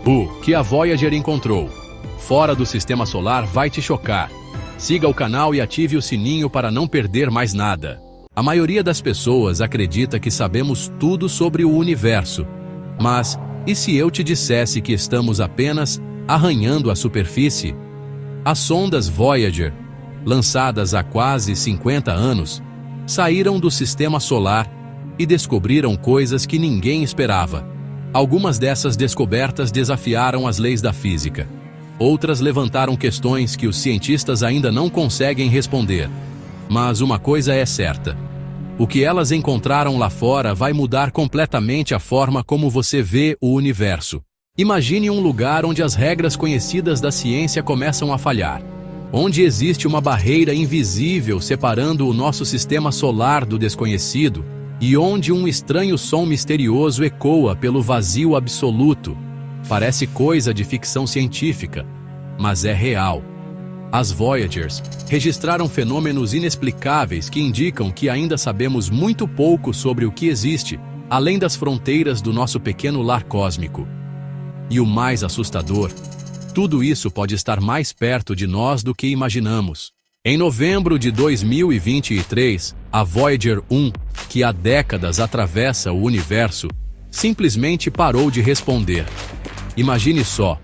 O que a Voyager encontrou fora do sistema solar vai te chocar. Siga o canal e ative o sininho para não perder mais nada. A maioria das pessoas acredita que sabemos tudo sobre o universo. Mas, e se eu te dissesse que estamos apenas arranhando a superfície? As sondas Voyager, lançadas há quase 50 anos, saíram do sistema solar e descobriram coisas que ninguém esperava. Algumas dessas descobertas desafiaram as leis da física. Outras levantaram questões que os cientistas ainda não conseguem responder. Mas uma coisa é certa: o que elas encontraram lá fora vai mudar completamente a forma como você vê o universo. Imagine um lugar onde as regras conhecidas da ciência começam a falhar. Onde existe uma barreira invisível separando o nosso sistema solar do desconhecido, e onde um estranho som misterioso ecoa pelo vazio absoluto. Parece coisa de ficção científica, mas é real. As Voyagers registraram fenômenos inexplicáveis que indicam que ainda sabemos muito pouco sobre o que existe, além das fronteiras do nosso pequeno lar cósmico. E o mais assustador, tudo isso pode estar mais perto de nós do que imaginamos. Em novembro de 2023, a Voyager 1, que há décadas atravessa o universo, simplesmente parou de responder. Imagine só,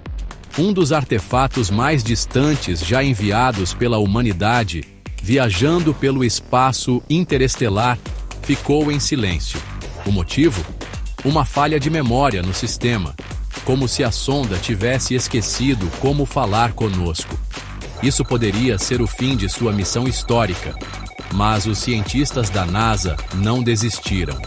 um dos artefatos mais distantes já enviados pela humanidade, viajando pelo espaço interestelar, ficou em silêncio. O motivo? Uma falha de memória no sistema, como se a sonda tivesse esquecido como falar conosco. Isso poderia ser o fim de sua missão histórica, mas os cientistas da NASA não desistiram.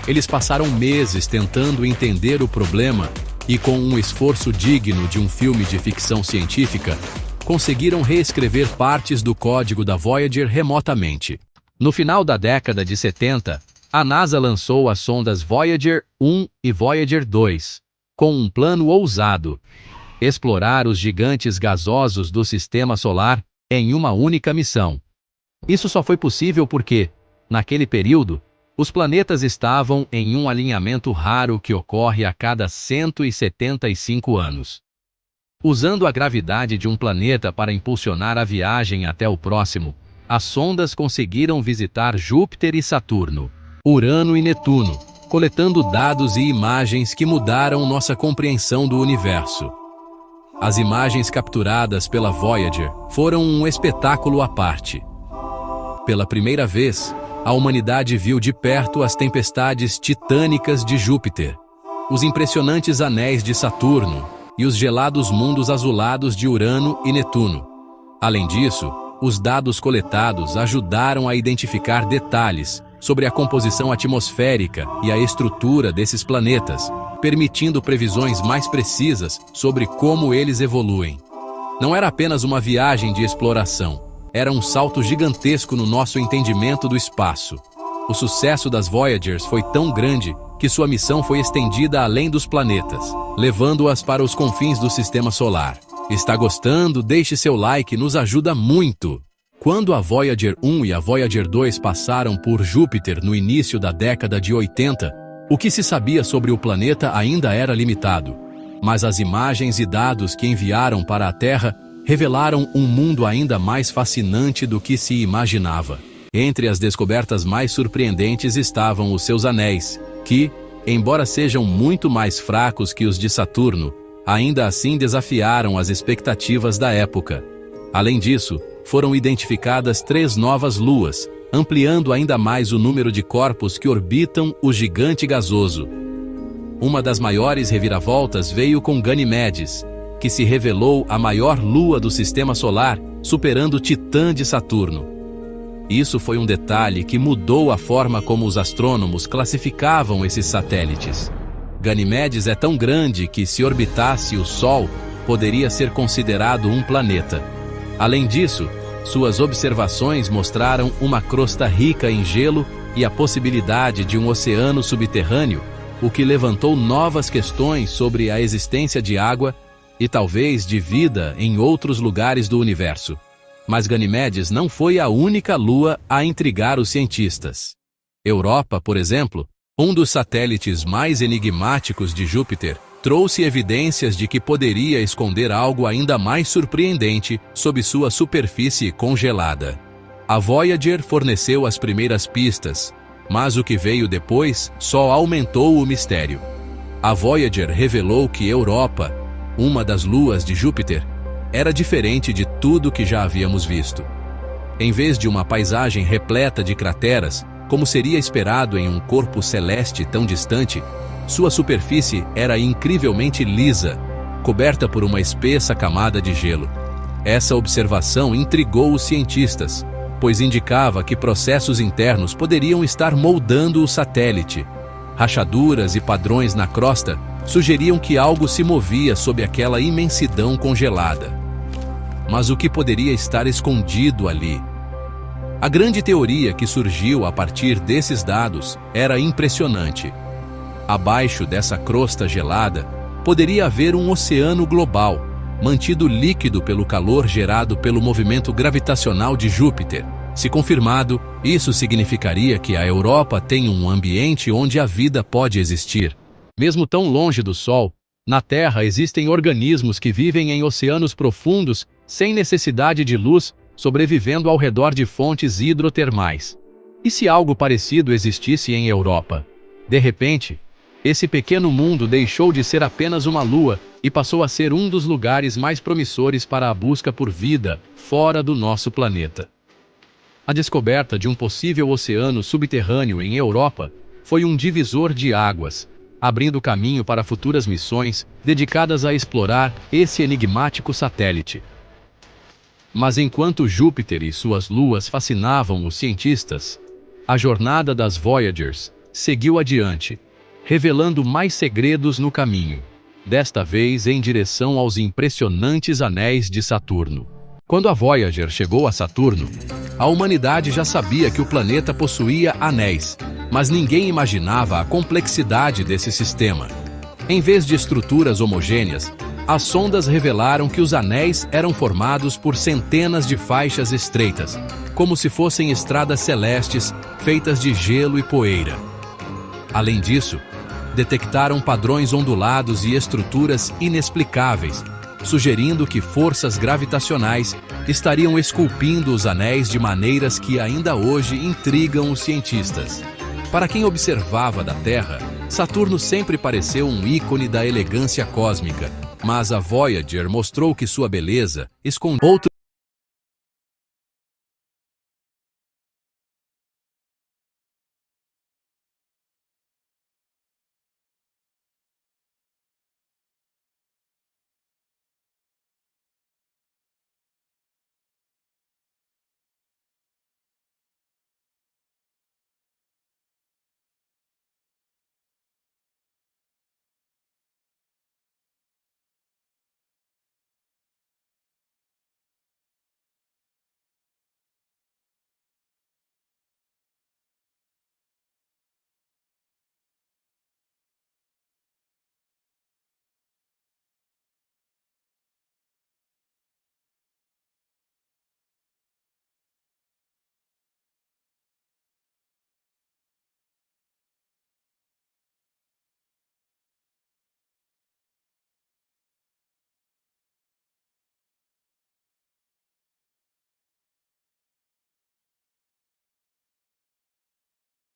Eles passaram meses tentando entender o problema e, com um esforço digno de um filme de ficção científica, conseguiram reescrever partes do código da Voyager remotamente. No final da década de 70, a NASA lançou as sondas Voyager 1 e Voyager 2, com um plano ousado: explorar os gigantes gasosos do sistema solar em uma única missão. Isso só foi possível porque, naquele período, os planetas estavam em um alinhamento raro que ocorre a cada 175 anos. Usando a gravidade de um planeta para impulsionar a viagem até o próximo, as sondas conseguiram visitar Júpiter e Saturno, Urano e Netuno, coletando dados e imagens que mudaram nossa compreensão do universo. As imagens capturadas pela Voyager foram um espetáculo à parte. Pela primeira vez, a humanidade viu de perto as tempestades titânicas de Júpiter, os impressionantes anéis de Saturno e os gelados mundos azulados de Urano e Netuno. Além disso, os dados coletados ajudaram a identificar detalhes sobre a composição atmosférica e a estrutura desses planetas, permitindo previsões mais precisas sobre como eles evoluem. Não era apenas uma viagem de exploração, era um salto gigantesco no nosso entendimento do espaço. O sucesso das Voyagers foi tão grande que sua missão foi estendida além dos planetas, levando-as para os confins do sistema solar. Está gostando? Deixe seu like, nos ajuda muito! Quando a Voyager 1 e a Voyager 2 passaram por Júpiter no início da década de 80, o que se sabia sobre o planeta ainda era limitado. Mas as imagens e dados que enviaram para a Terra revelaram um mundo ainda mais fascinante do que se imaginava. Entre as descobertas mais surpreendentes estavam os seus anéis, que, embora sejam muito mais fracos que os de Saturno, ainda assim desafiaram as expectativas da época. Além disso, foram identificadas 3 novas luas, ampliando ainda mais o número de corpos que orbitam o gigante gasoso. Uma das maiores reviravoltas veio com Ganimedes, que se revelou a maior lua do sistema solar, superando Titã de Saturno. Isso foi um detalhe que mudou a forma como os astrônomos classificavam esses satélites. Ganimedes é tão grande que, se orbitasse o Sol, poderia ser considerado um planeta. Além disso, suas observações mostraram uma crosta rica em gelo e a possibilidade de um oceano subterrâneo, o que levantou novas questões sobre a existência de água e talvez de vida em outros lugares do universo. Mas Ganimedes não foi a única lua a intrigar os cientistas. Europa, por exemplo, um dos satélites mais enigmáticos de Júpiter, trouxe evidências de que poderia esconder algo ainda mais surpreendente sob sua superfície congelada. A Voyager forneceu as primeiras pistas, mas o que veio depois só aumentou o mistério. A Voyager revelou que Europa, uma das luas de Júpiter, era diferente de tudo que já havíamos visto. Em vez de uma paisagem repleta de crateras, como seria esperado em um corpo celeste tão distante, sua superfície era incrivelmente lisa, coberta por uma espessa camada de gelo. Essa observação intrigou os cientistas, pois indicava que processos internos poderiam estar moldando o satélite. Rachaduras e padrões na crosta sugeriam que algo se movia sob aquela imensidão congelada. Mas o que poderia estar escondido ali? A grande teoria que surgiu a partir desses dados era impressionante. Abaixo dessa crosta gelada, poderia haver um oceano global, mantido líquido pelo calor gerado pelo movimento gravitacional de Júpiter. Se confirmado, isso significaria que a Europa tem um ambiente onde a vida pode existir. Mesmo tão longe do Sol, na Terra existem organismos que vivem em oceanos profundos, sem necessidade de luz, sobrevivendo ao redor de fontes hidrotermais. E se algo parecido existisse em Europa? De repente, esse pequeno mundo deixou de ser apenas uma lua e passou a ser um dos lugares mais promissores para a busca por vida fora do nosso planeta. A descoberta de um possível oceano subterrâneo em Europa foi um divisor de águas, abrindo caminho para futuras missões dedicadas a explorar esse enigmático satélite. Mas enquanto Júpiter e suas luas fascinavam os cientistas, a jornada das Voyagers seguiu adiante, revelando mais segredos no caminho, desta vez em direção aos impressionantes anéis de Saturno. Quando a Voyager chegou a Saturno, a humanidade já sabia que o planeta possuía anéis, mas ninguém imaginava a complexidade desse sistema. Em vez de estruturas homogêneas, as sondas revelaram que os anéis eram formados por centenas de faixas estreitas, como se fossem estradas celestes feitas de gelo e poeira. Além disso, detectaram padrões ondulados e estruturas inexplicáveis, sugerindo que forças gravitacionais estariam esculpindo os anéis de maneiras que ainda hoje intrigam os cientistas. Para quem observava da Terra, Saturno sempre pareceu um ícone da elegância cósmica, mas a Voyager mostrou que sua beleza esconde outro.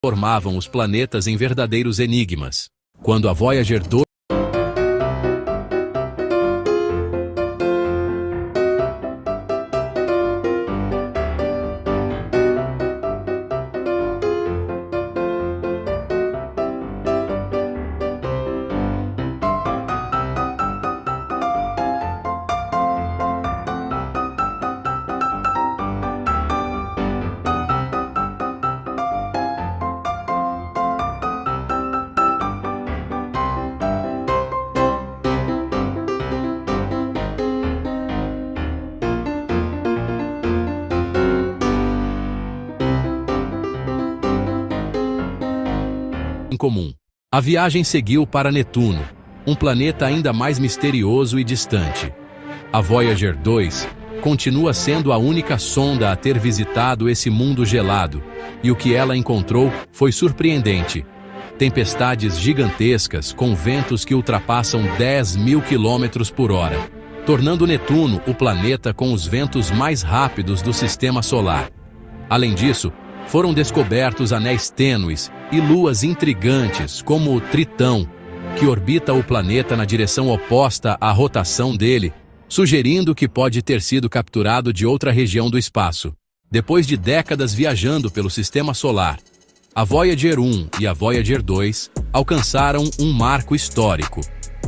Formavam os planetas em verdadeiros enigmas. Quando a Voyager 2 em comum. A viagem seguiu para Netuno, um planeta ainda mais misterioso e distante. A Voyager 2 continua sendo a única sonda a ter visitado esse mundo gelado, e o que ela encontrou foi surpreendente. tempestades gigantescas com ventos que ultrapassam 10.000 km por hora, tornando Netuno o planeta com os ventos mais rápidos do Sistema Solar. Além disso, foram descobertos anéis tênues e luas intrigantes como o Tritão, que orbita o planeta na direção oposta à rotação dele, sugerindo que pode ter sido capturado de outra região do espaço. Depois de décadas viajando pelo Sistema Solar, a Voyager 1 e a Voyager 2 alcançaram um marco histórico.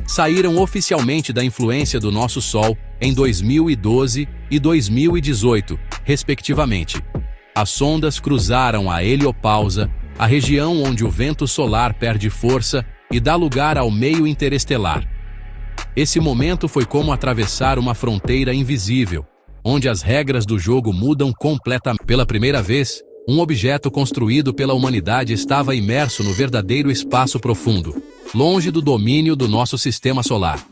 Saíram oficialmente da influência do nosso Sol em 2012 e 2018, respectivamente. As sondas cruzaram a heliopausa, a região onde o vento solar perde força e dá lugar ao meio interestelar. Esse momento foi como atravessar uma fronteira invisível, onde as regras do jogo mudam completamente. Pela primeira vez, um objeto construído pela humanidade estava imerso no verdadeiro espaço profundo, longe do domínio do nosso Sistema Solar.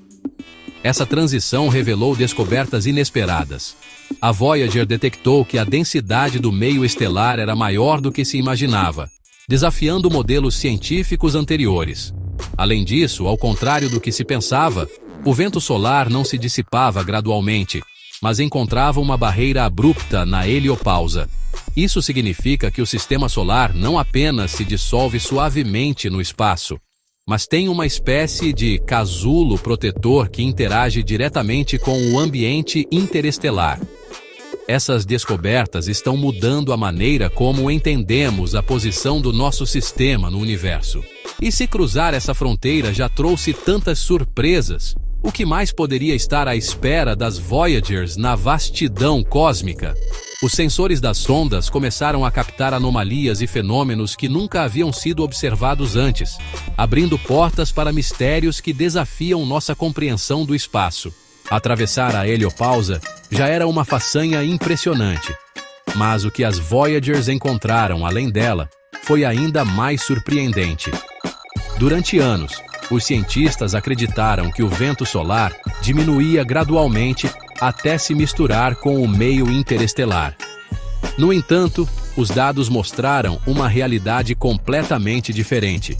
Essa transição revelou descobertas inesperadas. A Voyager detectou que a densidade do meio estelar era maior do que se imaginava, desafiando modelos científicos anteriores. Além disso, ao contrário do que se pensava, o vento solar não se dissipava gradualmente, mas encontrava uma barreira abrupta na heliopausa. Isso significa que o Sistema Solar não apenas se dissolve suavemente no espaço, mas tem uma espécie de casulo protetor que interage diretamente com o ambiente interestelar. Essas descobertas estão mudando a maneira como entendemos a posição do nosso sistema no universo. E se cruzar essa fronteira já trouxe tantas surpresas, o que mais poderia estar à espera das Voyagers na vastidão cósmica? Os sensores das sondas começaram a captar anomalias e fenômenos que nunca haviam sido observados antes, abrindo portas para mistérios que desafiam nossa compreensão do espaço. Atravessar a heliopausa já era uma façanha impressionante, mas o que as Voyagers encontraram além dela foi ainda mais surpreendente. Durante anos, os cientistas acreditaram que o vento solar diminuía gradualmente até se misturar com o meio interestelar. No entanto, os dados mostraram uma realidade completamente diferente.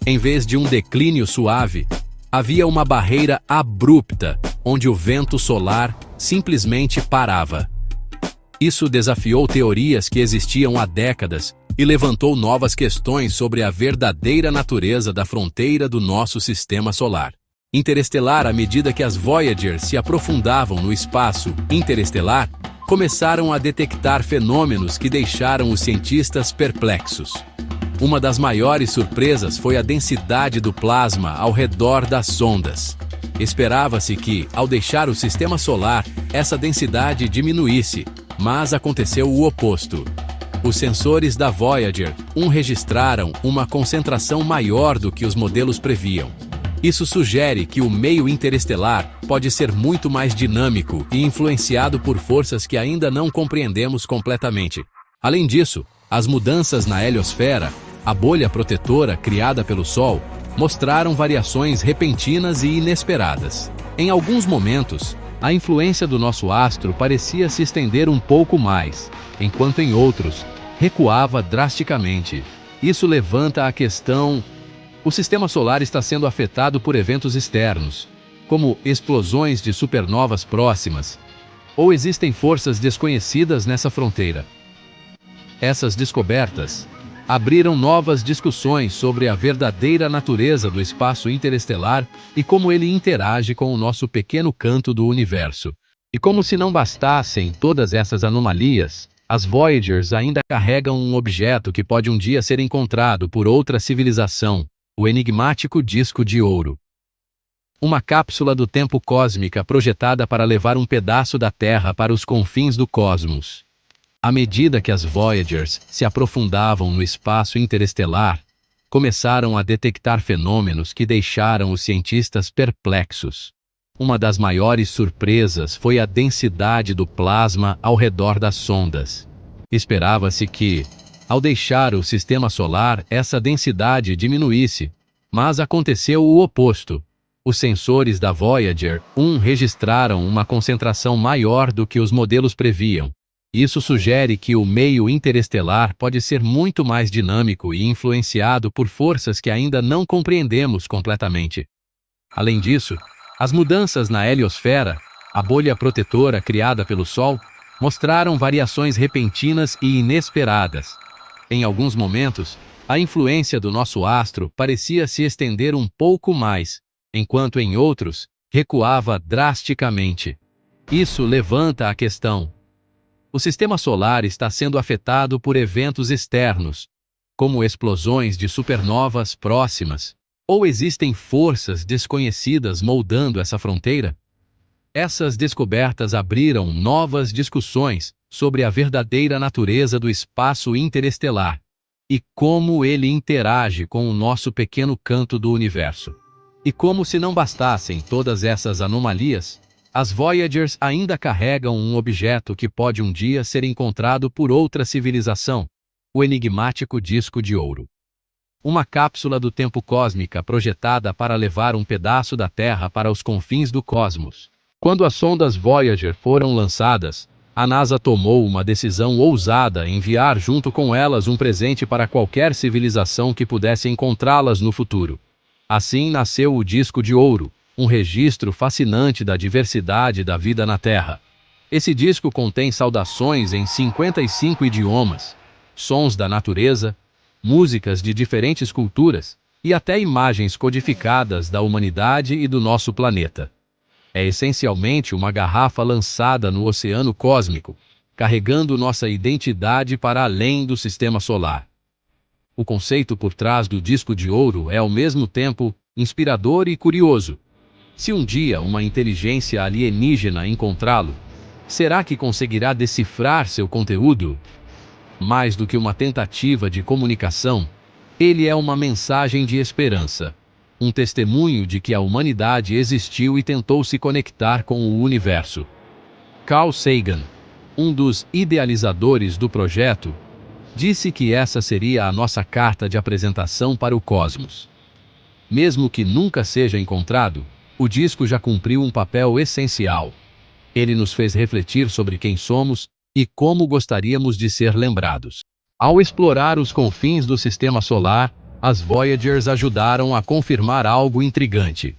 Em vez de um declínio suave, havia uma barreira abrupta, onde o vento solar simplesmente parava. Isso desafiou teorias que existiam há décadas e levantou novas questões sobre a verdadeira natureza da fronteira do nosso Sistema Solar interestelar. À medida que as Voyagers se aprofundavam no espaço interestelar, começaram a detectar fenômenos que deixaram os cientistas perplexos. Uma das maiores surpresas foi a densidade do plasma ao redor das sondas. Esperava-se que, ao deixar o Sistema Solar, essa densidade diminuísse, mas aconteceu o oposto. Os sensores da Voyager 1 registraram uma concentração maior do que os modelos previam. Isso sugere que o meio interestelar pode ser muito mais dinâmico e influenciado por forças que ainda não compreendemos completamente. Além disso, as mudanças na heliosfera, a bolha protetora criada pelo Sol, mostraram variações repentinas e inesperadas. Em alguns momentos, a influência do nosso astro parecia se estender um pouco mais, enquanto em outros, recuava drasticamente. Isso levanta a questão: o Sistema Solar está sendo afetado por eventos externos, como explosões de supernovas próximas, ou existem forças desconhecidas nessa fronteira? Essas descobertas abriram novas discussões sobre a verdadeira natureza do espaço interestelar e como ele interage com o nosso pequeno canto do universo. E como se não bastassem todas essas anomalias, as Voyagers ainda carregam um objeto que pode um dia ser encontrado por outra civilização: o enigmático disco de ouro. Uma cápsula do tempo cósmica projetada para levar um pedaço da Terra para os confins do cosmos. À medida que as Voyagers se aprofundavam no espaço interestelar, começaram a detectar fenômenos que deixaram os cientistas perplexos. Uma das maiores surpresas foi a densidade do plasma ao redor das sondas. Esperava-se que, ao deixar o Sistema Solar, essa densidade diminuísse, mas aconteceu o oposto. Os sensores da Voyager 1 registraram uma concentração maior do que os modelos previam. Isso sugere que o meio interestelar pode ser muito mais dinâmico e influenciado por forças que ainda não compreendemos completamente. Além disso, as mudanças na heliosfera, a bolha protetora criada pelo Sol, mostraram variações repentinas e inesperadas. Em alguns momentos, a influência do nosso astro parecia se estender um pouco mais, enquanto em outros, recuava drasticamente. Isso levanta a questão: o sistema solar está sendo afetado por eventos externos, como explosões de supernovas próximas, ou existem forças desconhecidas moldando essa fronteira? Essas descobertas abriram novas discussões sobre a verdadeira natureza do espaço interestelar e como ele interage com o nosso pequeno canto do universo. E como se não bastassem todas essas anomalias, as Voyagers ainda carregam um objeto que pode um dia ser encontrado por outra civilização, o enigmático disco de ouro. Uma cápsula do tempo cósmica projetada para levar um pedaço da Terra para os confins do cosmos. Quando as sondas Voyager foram lançadas, a NASA tomou uma decisão ousada em enviar junto com elas um presente para qualquer civilização que pudesse encontrá-las no futuro. Assim nasceu o disco de ouro, um registro fascinante da diversidade da vida na Terra. Esse disco contém saudações em 55 idiomas, sons da natureza, músicas de diferentes culturas e até imagens codificadas da humanidade e do nosso planeta. É essencialmente uma garrafa lançada no oceano cósmico, carregando nossa identidade para além do sistema solar. O conceito por trás do disco de ouro é ao mesmo tempo inspirador e curioso. Se um dia uma inteligência alienígena encontrá-lo, será que conseguirá decifrar seu conteúdo? Mais do que uma tentativa de comunicação, ele é uma mensagem de esperança. Um testemunho de que a humanidade existiu e tentou se conectar com o universo. Carl Sagan, um dos idealizadores do projeto, disse que essa seria a nossa carta de apresentação para o cosmos. Mesmo que nunca seja encontrado, o disco já cumpriu um papel essencial. Ele nos fez refletir sobre quem somos e como gostaríamos de ser lembrados. Ao explorar os confins do sistema solar, as Voyagers ajudaram a confirmar algo intrigante.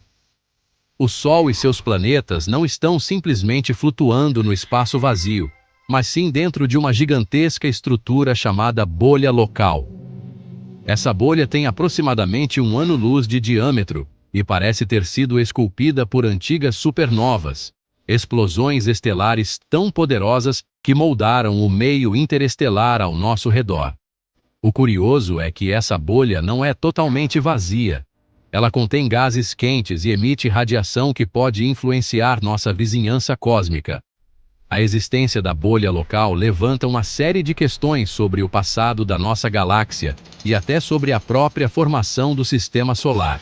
O Sol e seus planetas não estão simplesmente flutuando no espaço vazio, mas sim dentro de uma gigantesca estrutura chamada bolha local. Essa bolha tem aproximadamente 1 ano-luz de diâmetro e parece ter sido esculpida por antigas supernovas, explosões estelares tão poderosas que moldaram o meio interestelar ao nosso redor. O curioso é que essa bolha não é totalmente vazia. Ela contém gases quentes e emite radiação que pode influenciar nossa vizinhança cósmica. A existência da bolha local levanta uma série de questões sobre o passado da nossa galáxia e até sobre a própria formação do sistema solar.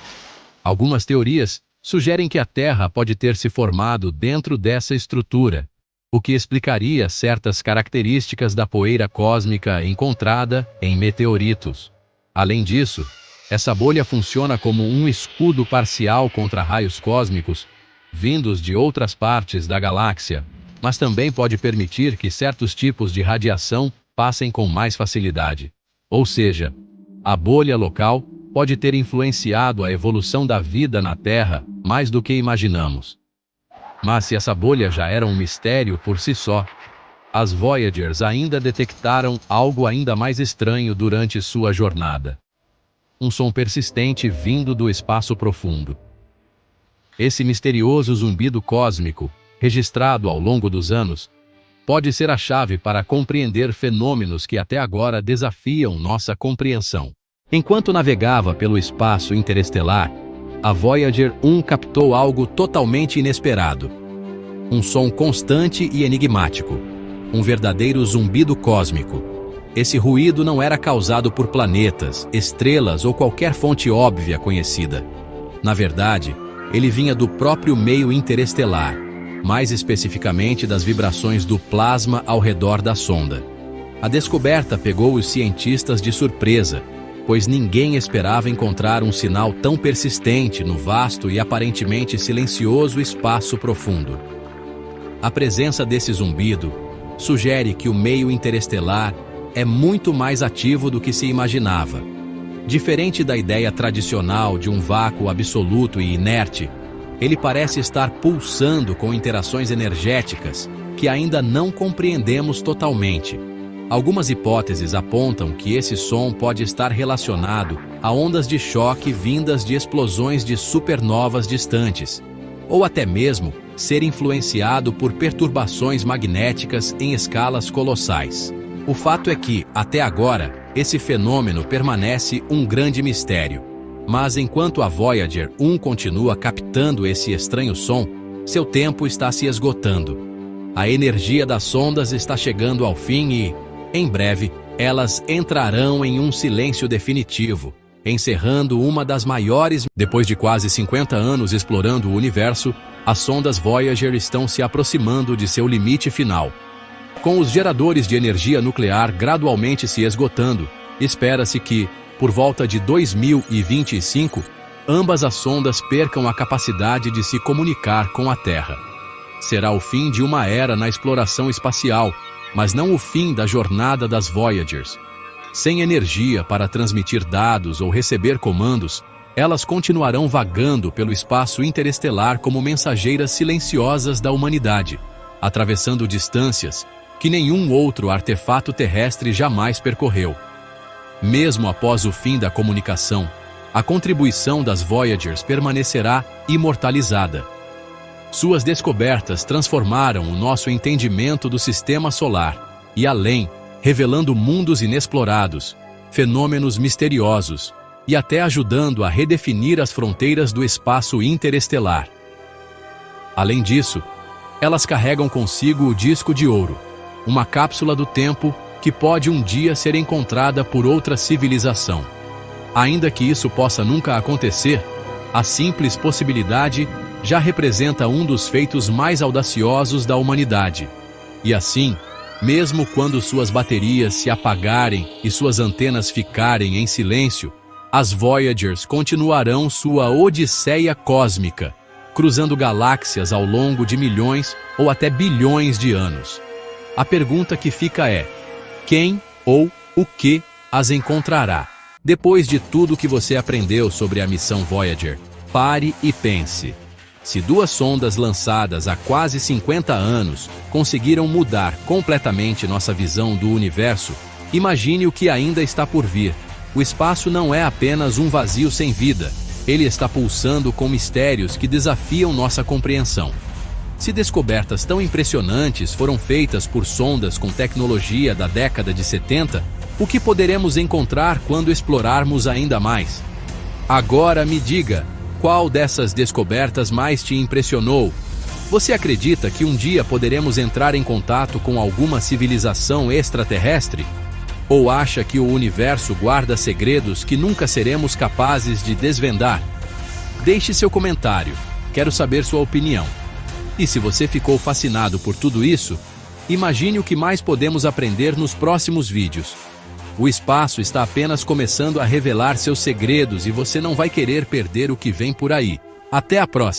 Algumas teorias sugerem que a Terra pode ter se formado dentro dessa estrutura, o que explicaria certas características da poeira cósmica encontrada em meteoritos. Além disso, essa bolha funciona como um escudo parcial contra raios cósmicos vindos de outras partes da galáxia, mas também pode permitir que certos tipos de radiação passem com mais facilidade. Ou seja, a bolha local pode ter influenciado a evolução da vida na Terra mais do que imaginamos. Mas se essa bolha já era um mistério por si só, as Voyagers ainda detectaram algo ainda mais estranho durante sua jornada. Um som persistente vindo do espaço profundo. Esse misterioso zumbido cósmico, registrado ao longo dos anos, pode ser a chave para compreender fenômenos que até agora desafiam nossa compreensão. Enquanto navegava pelo espaço interestelar, a Voyager 1 captou algo totalmente inesperado. Um som constante e enigmático. Um verdadeiro zumbido cósmico. Esse ruído não era causado por planetas, estrelas ou qualquer fonte óbvia conhecida. Na verdade, ele vinha do próprio meio interestelar, mais especificamente das vibrações do plasma ao redor da sonda. A descoberta pegou os cientistas de surpresa, pois ninguém esperava encontrar um sinal tão persistente no vasto e aparentemente silencioso espaço profundo. A presença desse zumbido sugere que o meio interestelar é muito mais ativo do que se imaginava. Diferente da ideia tradicional de um vácuo absoluto e inerte, ele parece estar pulsando com interações energéticas que ainda não compreendemos totalmente. Algumas hipóteses apontam que esse som pode estar relacionado a ondas de choque vindas de explosões de supernovas distantes, ou até mesmo ser influenciado por perturbações magnéticas em escalas colossais. O fato é que, até agora, esse fenômeno permanece um grande mistério. Mas enquanto a Voyager 1 continua captando esse estranho som, seu tempo está se esgotando. A energia das sondas está chegando ao fim e, em breve, elas entrarão em um silêncio definitivo, encerrando uma das maiores... Depois de quase 50 anos explorando o universo, as sondas Voyager estão se aproximando de seu limite final. Com os geradores de energia nuclear gradualmente se esgotando, espera-se que, por volta de 2025, ambas as sondas percam a capacidade de se comunicar com a Terra. Será o fim de uma era na exploração espacial, mas não o fim da jornada das Voyagers. Sem energia para transmitir dados ou receber comandos, elas continuarão vagando pelo espaço interestelar como mensageiras silenciosas da humanidade, atravessando distâncias que nenhum outro artefato terrestre jamais percorreu. Mesmo após o fim da comunicação, a contribuição das Voyagers permanecerá imortalizada. Suas descobertas transformaram o nosso entendimento do sistema solar e além, revelando mundos inexplorados, fenômenos misteriosos e até ajudando a redefinir as fronteiras do espaço interestelar. Além disso, elas carregam consigo o disco de ouro, uma cápsula do tempo que pode um dia ser encontrada por outra civilização. Ainda que isso possa nunca acontecer, a simples possibilidade já representa um dos feitos mais audaciosos da humanidade. E assim, mesmo quando suas baterias se apagarem e suas antenas ficarem em silêncio, as Voyagers continuarão sua odisseia cósmica, cruzando galáxias ao longo de milhões ou até bilhões de anos. A pergunta que fica é: quem ou o que as encontrará? Depois de tudo que você aprendeu sobre a missão Voyager, pare e pense. Se duas sondas lançadas há quase 50 anos conseguiram mudar completamente nossa visão do universo, imagine o que ainda está por vir. O espaço não é apenas um vazio sem vida, ele está pulsando com mistérios que desafiam nossa compreensão. Se descobertas tão impressionantes foram feitas por sondas com tecnologia da década de 70, o que poderemos encontrar quando explorarmos ainda mais? Agora me diga, qual dessas descobertas mais te impressionou? Você acredita que um dia poderemos entrar em contato com alguma civilização extraterrestre? Ou acha que o universo guarda segredos que nunca seremos capazes de desvendar? Deixe seu comentário, quero saber sua opinião. E se você ficou fascinado por tudo isso, imagine o que mais podemos aprender nos próximos vídeos. O espaço está apenas começando a revelar seus segredos e você não vai querer perder o que vem por aí. Até a próxima!